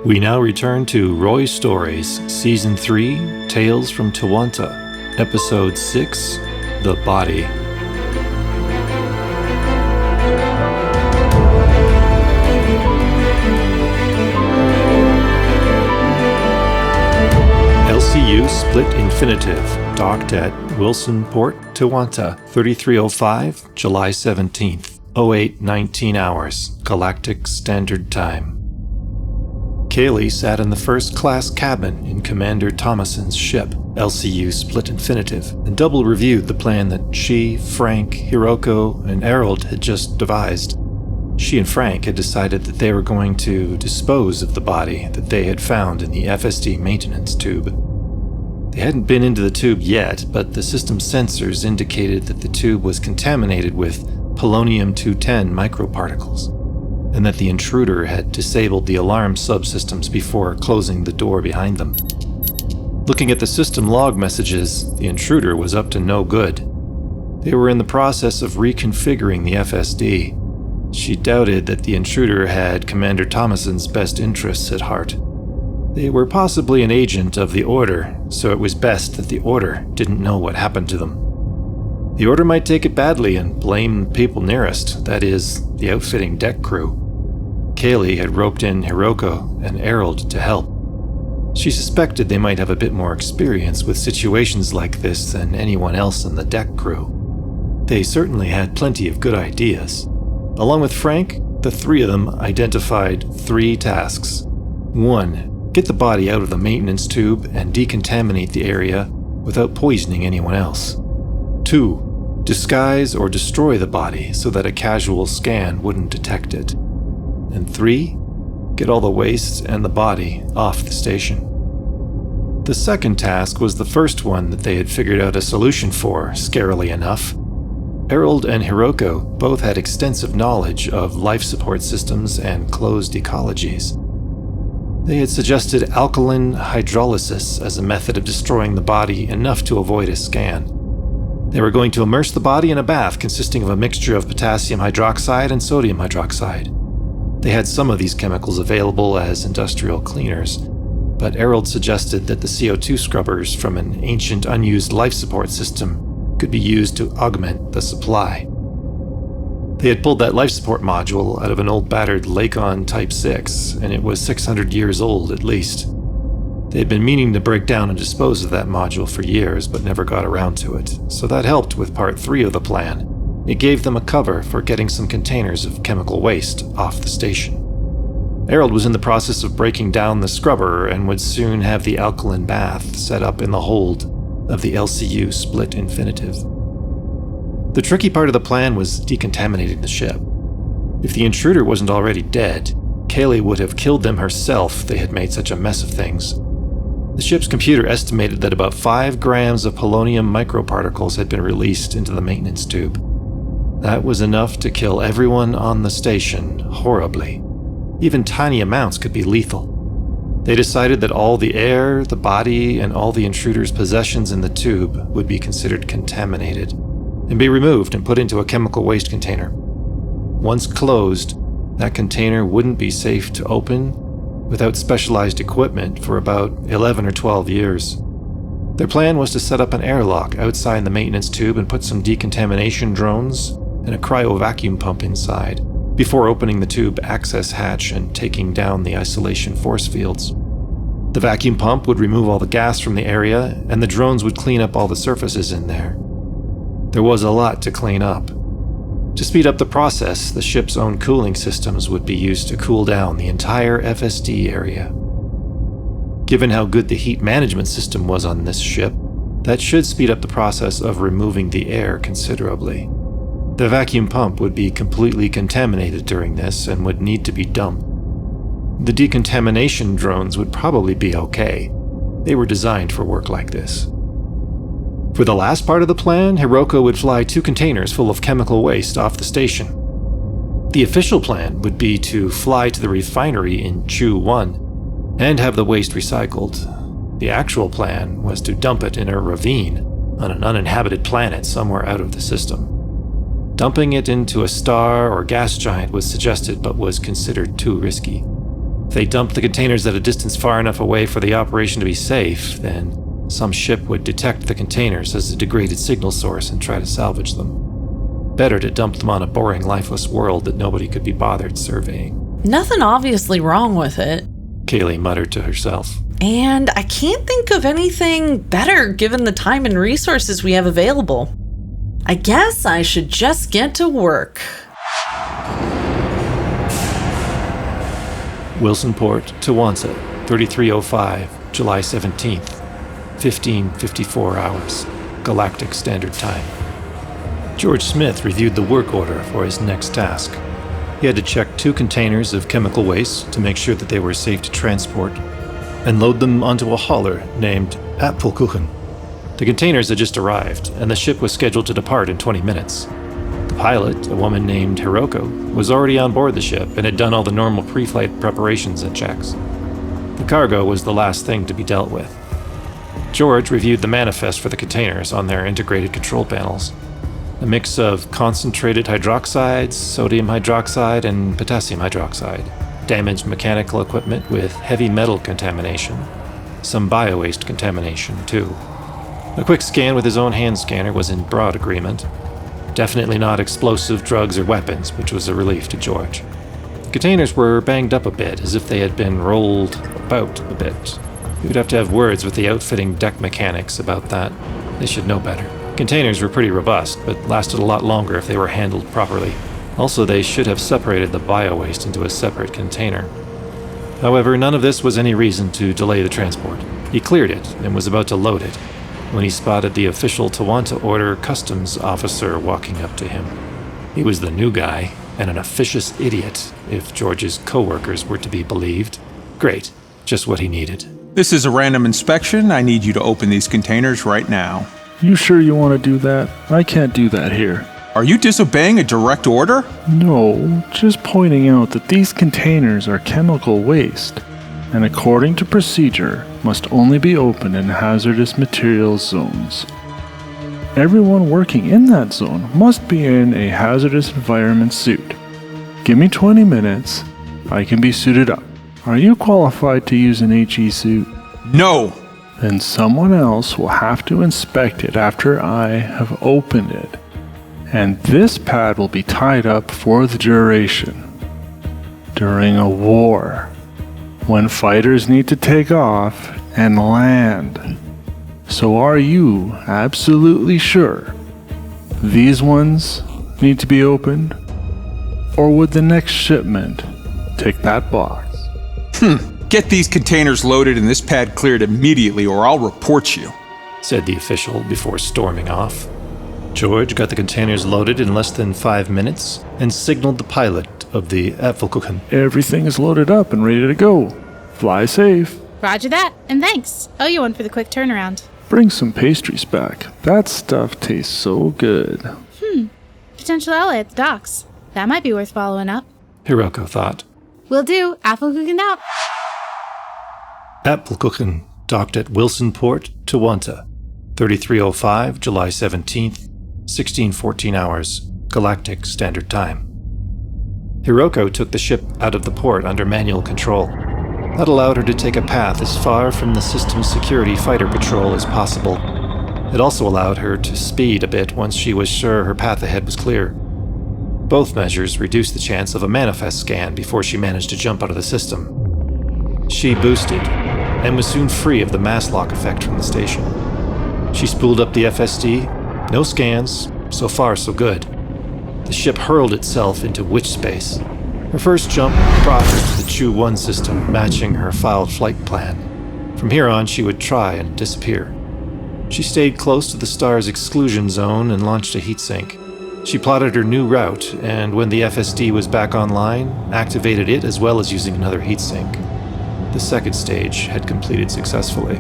We now return to Roy Stories, Season 3, Tales from Tewanta, Episode 6, The Body. LCU Split Infinitive, docked at Wilson Port, Tewanta, 3305, July 17th, 08:19 hours, Galactic Standard Time. Kayleigh sat in the first-class cabin in Commander Tomasson's ship, LCU Split Infinitive, and double-reviewed the plan that she, Frank, Hiroko, and Harold had just devised. She and Frank had decided that they were going to dispose of the body that they had found in the FSD maintenance tube. They hadn't been into the tube yet, but the system's sensors indicated that the tube was contaminated with polonium-210 microparticles, and that the intruder had disabled the alarm subsystems before closing the door behind them. Looking at the system log messages, the intruder was up to no good. They were in the process of reconfiguring the FSD. She doubted that the intruder had Commander Tomasson's best interests at heart. They were possibly an agent of the Order, so it was best that the Order didn't know what happened to them. The Order might take it badly and blame the people nearest, that is, the outfitting deck crew. Kayleigh had roped in Hiroko and Harold to help. She suspected they might have a bit more experience with situations like this than anyone else in the deck crew. They certainly had plenty of good ideas. Along with Frank, the three of them identified 3 tasks. 1. Get the body out of the maintenance tube and decontaminate the area without poisoning anyone else. 2. Disguise or destroy the body so that a casual scan wouldn't detect it. And 3. Get all the waste and the body off the station. The second task was the first one that they had figured out a solution for, scarily enough. Harold and Hiroko both had extensive knowledge of life support systems and closed ecologies. They had suggested alkaline hydrolysis as a method of destroying the body enough to avoid a scan. They were going to immerse the body in a bath consisting of a mixture of potassium hydroxide and sodium hydroxide. They had some of these chemicals available as industrial cleaners, but Harold suggested that the CO2 scrubbers from an ancient unused life support system could be used to augment the supply. They had pulled that life support module out of an old battered Lakon Type 6, and it was 600 years old at least. They had been meaning to break down and dispose of that module for years, but never got around to it, so that helped with Part 3 of the plan. It gave them a cover for getting some containers of chemical waste off the station. Harold was in the process of breaking down the scrubber and would soon have the alkaline bath set up in the hold of the LCU Split Infinitive. The tricky part of the plan was decontaminating the ship. If the intruder wasn't already dead, Kayleigh would have killed them herself if they had made such a mess of things. The ship's computer estimated that about 5 grams of polonium microparticles had been released into the maintenance tube. That was enough to kill everyone on the station horribly. Even tiny amounts could be lethal. They decided that all the air, the body, and all the intruder's possessions in the tube would be considered contaminated and be removed and put into a chemical waste container. Once closed, that container wouldn't be safe to open without specialized equipment for about 11 or 12 years. Their plan was to set up an airlock outside the maintenance tube and put some decontamination drones and a cryo-vacuum pump inside, before opening the tube access hatch and taking down the isolation force fields. The vacuum pump would remove all the gas from the area, and the drones would clean up all the surfaces in there. There was a lot to clean up. To speed up the process, the ship's own cooling systems would be used to cool down the entire FSD area. Given how good the heat management system was on this ship, that should speed up the process of removing the air considerably. The vacuum pump would be completely contaminated during this and would need to be dumped. The decontamination drones would probably be okay. They were designed for work like this. For the last part of the plan, Hiroko would fly 2 containers full of chemical waste off the station. The official plan would be to fly to the refinery in Chu 1 and have the waste recycled. The actual plan was to dump it in a ravine on an uninhabited planet somewhere out of the system. Dumping it into a star or gas giant was suggested but was considered too risky. they dumped the containers at a distance far enough away for the operation to be safe, then some ship would detect the containers as a degraded signal source and try to salvage them. Better to dump them on a boring, lifeless world that nobody could be bothered surveying. Nothing obviously wrong with it. Kayleigh muttered to herself. And I can't think of anything better given the time and resources we have available. I guess I should just get to work. Wilsonport, Tewanta, 3305, July 17th, 15:54 hours, Galactic Standard Time. George Smith reviewed the work order for his next task. He had to check 2 containers of chemical waste to make sure that they were safe to transport, and load them onto a hauler named Apfelkuchen. The containers had just arrived, and the ship was scheduled to depart in 20 minutes. The pilot, a woman named Hiroko, was already on board the ship and had done all the normal pre-flight preparations and checks. The cargo was the last thing to be dealt with. George reviewed the manifest for the containers on their integrated control panels. A mix of concentrated hydroxides, sodium hydroxide, and potassium hydroxide. Damaged mechanical equipment with heavy metal contamination. Some biowaste contamination, too. A quick scan with his own hand scanner was in broad agreement. Definitely not explosive drugs or weapons, which was a relief to George. The containers were banged up a bit, as if they had been rolled about a bit. He would have to have words with the outfitting deck mechanics about that. They should know better. Containers were pretty robust, but lasted a lot longer if they were handled properly. Also, they should have separated the biowaste into a separate container. However, none of this was any reason to delay the transport. He cleared it and was about to load it when he spotted the official Tewanta Order customs officer walking up to him. He was the new guy, and an officious idiot, if George's co-workers were to be believed. Great, just what he needed. This is a random inspection. I need you to open these containers right now. You sure you want to do that? I can't do that here. Are you disobeying a direct order? No, just pointing out that these containers are chemical waste, and according to procedure, must only be opened in hazardous materials zones. Everyone working in that zone must be in a hazardous environment suit. Give me 20 minutes, I can be suited up. Are you qualified to use an HE suit? No! Then someone else will have to inspect it after I have opened it. And this pad will be tied up for the duration. During a war, when fighters need to take off and land. So are you absolutely sure these ones need to be opened? Or would the next shipment take that box? Get these containers loaded and this pad cleared immediately or I'll report you, said the official before storming off. George got the containers loaded in less than 5 minutes and signaled the pilot of the Apfelkuchen. Everything is loaded up and ready to go. Fly safe. Roger that, and thanks. Owe you one for the quick turnaround. Bring some pastries back. That stuff tastes so good. Potential ally at the docks. That might be worth following up. Hiroko thought. Will do. Apfelkuchen out. Apfelkuchen docked at Wilsonport, Tewanta, 3305, July 17th, 16:14 hours, Galactic Standard Time. Hiroko took the ship out of the port under manual control. That allowed her to take a path as far from the system's security fighter patrol as possible. It also allowed her to speed a bit once she was sure her path ahead was clear. Both measures reduced the chance of a manifest scan before she managed to jump out of the system. She boosted, and was soon free of the mass lock effect from the station. She spooled up the FSD, no scans, so far so good. The ship hurled itself into witch space. Her first jump brought her to the Chu-1 system, matching her filed flight plan. From here on, she would try and disappear. She stayed close to the star's exclusion zone and launched a heatsink. She plotted her new route, and when the FSD was back online, activated it as well as using another heatsink. The second stage had completed successfully.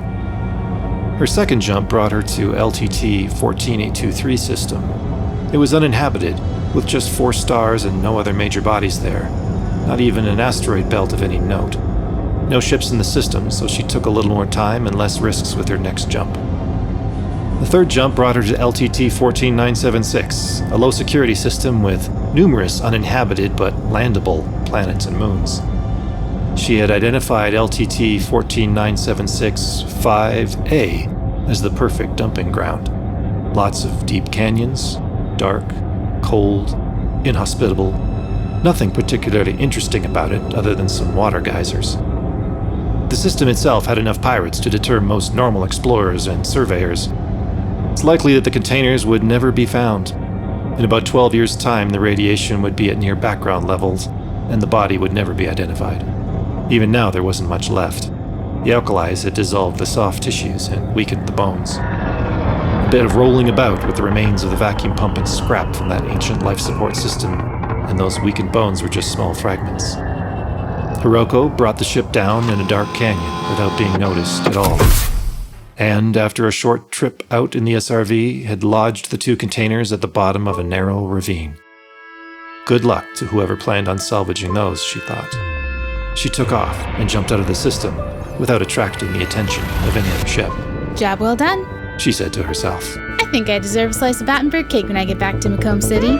Her second jump brought her to LTT 14823 system. It was uninhabited, with just 4 stars and no other major bodies there. Not even an asteroid belt of any note. No ships in the system, so she took a little more time and less risks with her next jump. The third jump brought her to LTT 14976, a low-security system with numerous uninhabited but landable planets and moons. She had identified LTT 14976-5A as the perfect dumping ground. Lots of deep canyons, dark, cold, inhospitable. Nothing particularly interesting about it other than some water geysers. The system itself had enough pirates to deter most normal explorers and surveyors. It's likely that the containers would never be found. In about 12 years' time, the radiation would be at near background levels, and the body would never be identified. Even now, there wasn't much left. The alkalis had dissolved the soft tissues and weakened the bones. A bit of rolling about with the remains of the vacuum pump and scrap from that ancient life support system, and those weakened bones were just small fragments. Hiroko brought the ship down in a dark canyon without being noticed at all. And after a short trip out in the SRV, had lodged the 2 containers at the bottom of a narrow ravine. Good luck to whoever planned on salvaging those, she thought. She took off and jumped out of the system without attracting the attention of any other ship. Job well done. She said to herself. I think I deserve a slice of Battenberg cake when I get back to Macomb City.